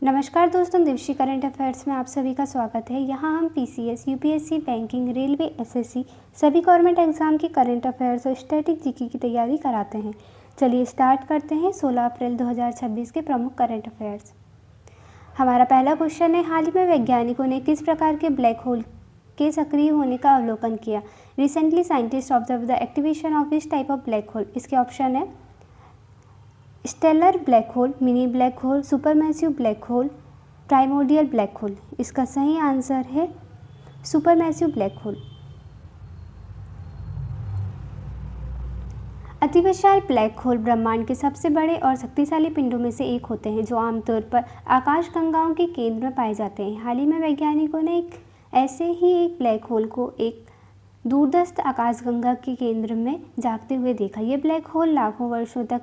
नमस्कार दोस्तों, दिवशी करंट अफेयर्स में आप सभी का स्वागत है। यहाँ हम PCS, UPSC, banking, railway, SSC सभी गवर्नमेंट एग्जाम की करंट अफेयर्स और स्टैटिक जीके की तैयारी कराते हैं। चलिए स्टार्ट करते हैं 16 अप्रैल 2026 के प्रमुख करंट अफेयर्स। हमारा पहला क्वेश्चन है, हाल ही में वैज्ञानिकों ने किस प्रकार के ब्लैक होल के सक्रिय होने का अवलोकन किया? Recently scientist observe the activation of this type of black hole. इसके ऑप्शन है stellar black hole, mini black hole, supermassive black hole, primordial black hole. इसका सही आंसर है सुपरमैसिव ब्लैक होल। अतिविशाल ब्लैक होल ब्रह्मांड के सबसे बड़े और शक्तिशाली पिंडों में से एक होते हैं, जो आमतौर पर आकाशगंगाओं के केंद्र में पाए जाते हैं। हाल ही में वैज्ञानिकों ने ऐसे ही एक ब्लैक होल को एक दूरस्थ आकाशगंगा के केंद्र में जागते हुए देखा। ये ब्लैक होल लाखों वर्षों तक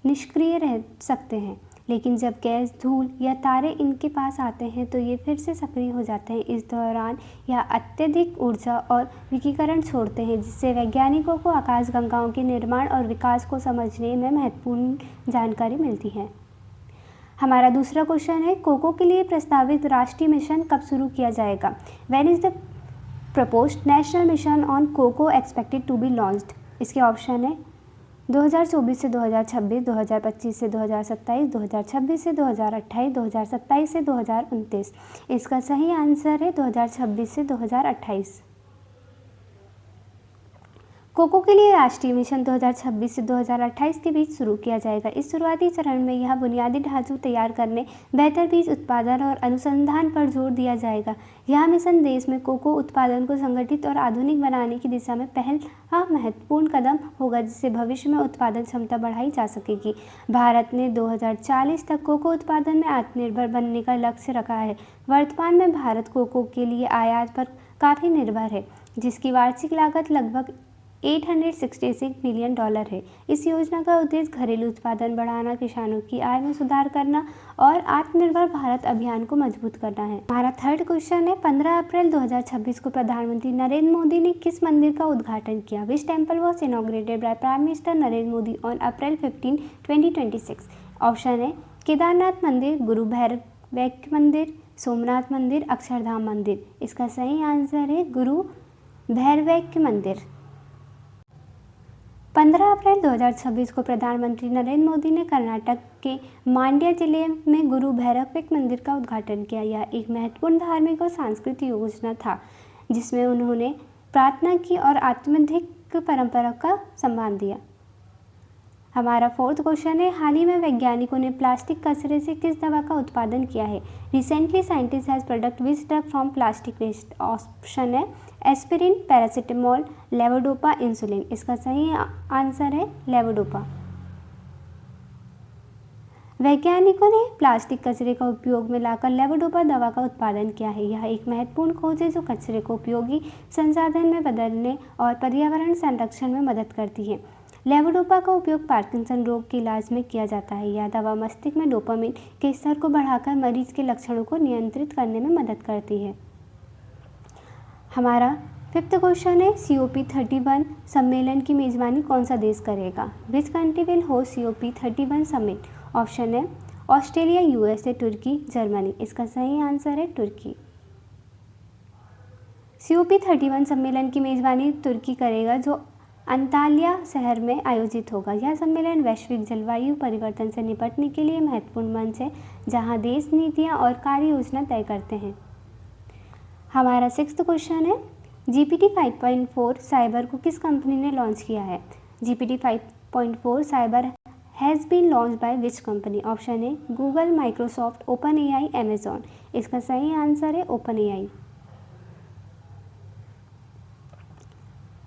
निष्क्रिय रह सकते हैं, लेकिन जब गैस, धूल या तारे इनके पास आते हैं तो ये फिर से सक्रिय हो जाते हैं। इस दौरान यह अत्यधिक ऊर्जा और विकिरण छोड़ते हैं, जिससे वैज्ञानिकों को आकाशगंगाओं के निर्माण और विकास को समझने में महत्वपूर्ण जानकारी मिलती है। हमारा दूसरा क्वेश्चन है, कोको के लिए प्रस्तावित राष्ट्रीय मिशन कब शुरू किया जाएगा? When is the proposed national mission on cocoa expected to be launched? इसके ऑप्शन है 2024 से 2026, 2025 से 2027, 2026 से 2028, 2027 से 2029। इसका सही आंसर है 2026 से 2028। कोको के लिए राष्ट्रीय मिशन 2026 से 2028 के बीच शुरू किया जाएगा। इस शुरुआती चरण में यह बुनियादी ढांचा तैयार करने, बेहतर बीज उत्पादन और अनुसंधान पर जोर दिया जाएगा। यह मिशन देश में कोको उत्पादन को संगठित और आधुनिक बनाने की दिशा में पहला महत्वपूर्ण कदम होगा, जिससे भविष्य में उत्पादन क्षमता बढ़ाई जा सकेगी। भारत ने 2040 तक कोको उत्पादन में आत्मनिर्भर बनने का लक्ष्य रखा है। वर्तमान में भारत कोको के लिए आयात पर काफ़ी निर्भर है, जिसकी वार्षिक लागत लगभग $866 मिलियन है। इस योजना का उद्देश्य घरेलू उत्पादन बढ़ाना, किसानों की आय में सुधार करना और आत्मनिर्भर भारत अभियान को मजबूत करना है। हमारा थर्ड क्वेश्चन है, 15 अप्रैल 2026 को प्रधानमंत्री नरेंद्र मोदी ने किस मंदिर का उद्घाटन किया? Which temple was inaugurated by prime minister Narendra Modi on April 15, 2026? Option है केदारनाथ मंदिर, गुरु भैरवैक्य मंदिर, सोमनाथ मंदिर, अक्षरधाम मंदिर। इसका सही आंसर है गुरु भैरवैक्य मंदिर। 15 अप्रैल 2026 को प्रधानमंत्री नरेंद्र मोदी ने कर्नाटक के मांड्या जिले में गुरु भैरवैक्य मंदिर का उद्घाटन किया। यह एक महत्वपूर्ण धार्मिक और सांस्कृतिक योजना था, जिसमें उन्होंने प्रार्थना की और आध्यात्मिक परंपरा का सम्मान दिया। हमारा फोर्थ क्वेश्चन है, हाल ही में वैज्ञानिकों ने प्लास्टिक कचरे से किस दवा का उत्पादन किया है? Recently scientist has product which drug from plastic waste? Option है एस्पिरिन, पैरासीटामोल, लेवोडोपा, इंसुलिन। इसका सही आंसर है लेवोडोपा। वैज्ञानिकों ने प्लास्टिक कचरे का उपयोग में लाकर लेवोडोपा दवा का उत्पादन किया है। यह एक महत्वपूर्ण खोज है जो कचरे को उपयोगी संसाधन में बदलने और पर्यावरण संरक्षण में मदद करती है। लेवोडोपा का उपयोग पार्किंसन रोग के इलाज में किया जाता है। यह दवा मस्तिष्क में डोपामिन के स्तर को बढ़ाकर मरीज के लक्षणों को नियंत्रित करने में मदद करती है। हमारा फिफ्थ क्वेश्चन है, COP31 सम्मेलन की मेजबानी कौन सा देश करेगा? Which country will host COP31 summit? Option है ऑस्ट्रेलिया, USA, तुर्की, जर्मनी। इसका सही आंसर है तुर्की। COP31 सम्मेलन की मेजबानी तुर्की करेगा, जो अंताल्या शहर में आयोजित होगा। यह सम्मेलन वैश्विक जलवायु परिवर्तन से निपटने के लिए महत्वपूर्ण मंच है, जहां देश नीतियां और कार्य योजना तय करते हैं। हमारा सिक्स्थ क्वेश्चन है, GPT 5.4 साइबर को किस कंपनी ने लॉन्च किया है? GPT 5.4 cyber has been launch by which company? Option है गूगल, माइक्रोसॉफ्ट, OpenAI, अमेजॉन। इसका सही आंसर है OpenAI।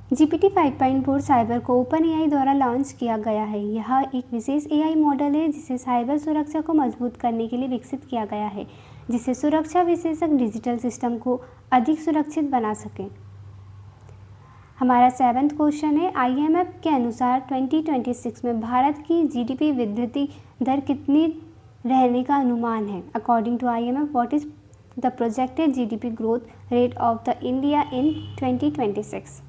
GPT 5.4 साइबर को OpenAI द्वारा लॉन्च किया गया है। यह एक विशेष AI मॉडल है जिसे साइबर सुरक्षा को मजबूत करने के लिए विकसित किया गया है, जिससे सुरक्षा विशेषज्ञ डिजिटल सिस्टम को अधिक सुरक्षित बना सकें। हमारा सेवंथ क्वेश्चन है, IMF के अनुसार 2026 में भारत की GDP वृद्धि दर कितनी रहने का अनुमान है? According to IMF, what is the projected GDP growth rate of the India in 2026?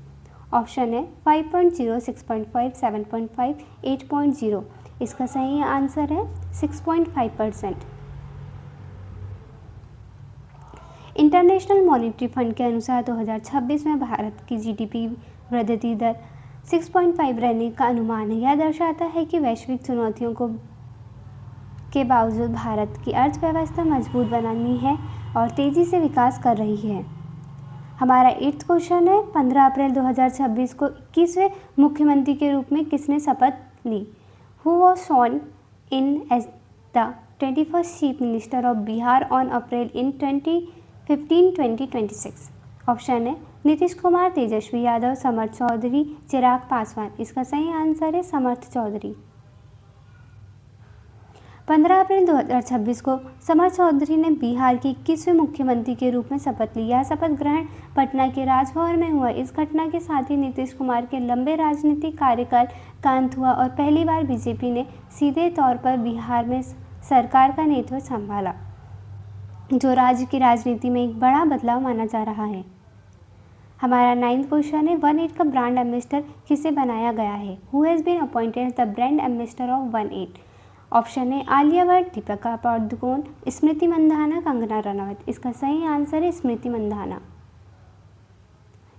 Option है 5.0, 6.5, 7.5, 8.0। इसका सही आंसर है 6.5%। इंटरनेशनल मॉनेटरी फंड के अनुसार 2026 में भारत की जीडीपी वृद्धि दर 6.5 रहने का अनुमान है। यह दर्शाता है कि वैश्विक चुनौतियों के बावजूद भारत की अर्थव्यवस्था मजबूत बनानी है और तेज़ी से विकास कर रही है। हमारा 8th क्वेश्चन है, 15 अप्रैल 2026 को 21वें मुख्यमंत्री के रूप में किसने शपथ ली? Who was sworn in as the 21st chief minister of Bihar on April in 2026? Option है नीतीश कुमार, तेजस्वी यादव, समर्थ चौधरी, चिराग पासवान। इसका सही आंसर है समर्थ चौधरी। 15 अप्रैल 2026 को समर्थ चौधरी ने बिहार के 21वें मुख्यमंत्री के रूप में शपथ ली। यह शपथ ग्रहण पटना के राजभवन में हुआ। इस घटना के साथ ही नीतीश कुमार के लंबे राजनीतिक कार्यकाल का अंत हुआ और पहली बार बीजेपी ने सीधे तौर पर बिहार में सरकार का नेतृत्व संभाला, जो राज्य की राजनीति में एक बड़ा बदलाव माना जा रहा है। हमारा 9th क्वेश्चन है, 1-8 का ब्रांड एम्बेसडर किसे बनाया गया है? Who has been appointed as the brand ambassador of 1-8? Option है आलिया भट्ट, दीपिका पादुकोण, स्मृति मंधाना, कंगना रनावत। इसका सही आंसर है स्मृति मंधाना।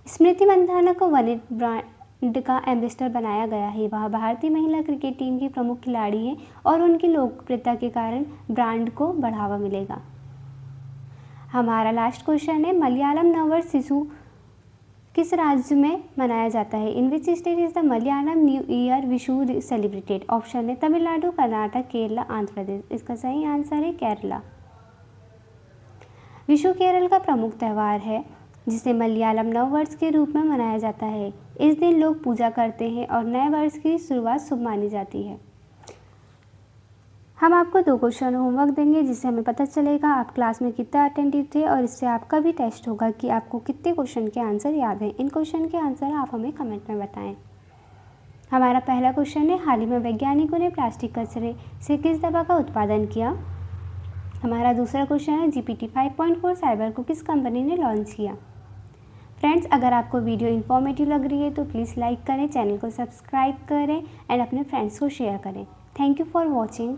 स्मृति मंधाना को 1-8 ब्रांड का एम्बेसडर बनाया गया है। वह भारतीय महिला क्रिकेट टीम की प्रमुख खिलाड़ी हैं और उनकी लोकप्रियता के कारण ब्रांड को बढ़ावा मिलेगा। हमारा लास्ट क्वेश्चन है, मलयालम नववर्ष शिशु किस राज्य में मनाया जाता है? In which state is the Malayalam new year Vishu celebrated? Option है तमिलनाडु, कर्नाटक, केरला, आंध्र प्रदेश। इसका सही आंसर है केरला। विशु केरल का प्रमुख त्यौहार है जिसे मलयालम नववर्ष के रूप में मनाया जाता है। इस दिन लोग पूजा करते हैं और नए वर्ष की शुरुआत शुभ मानी जाती है। हम आपको 2 क्वेश्चन होमवर्क देंगे जिससे हमें पता चलेगा आप क्लास में कितना अटेंटिव थे और इससे आपका भी टेस्ट होगा कि आपको कितने क्वेश्चन के आंसर याद हैं। इन क्वेश्चन के आंसर आप हमें कमेंट में बताएं। हमारा पहला क्वेश्चन है, हाल ही में वैज्ञानिकों ने प्लास्टिक कचरे से किस दवा का उत्पादन किया? हमारा दूसरा क्वेश्चन है, GPT 5.4 साइबर को किस कंपनी ने लॉन्च किया? फ्रेंड्स, अगर आपको वीडियो इन्फॉर्मेटिव लग रही है तो प्लीज़ लाइक करें, चैनल को सब्सक्राइब करें एंड अपने फ्रेंड्स को शेयर करें। Thank you for watching.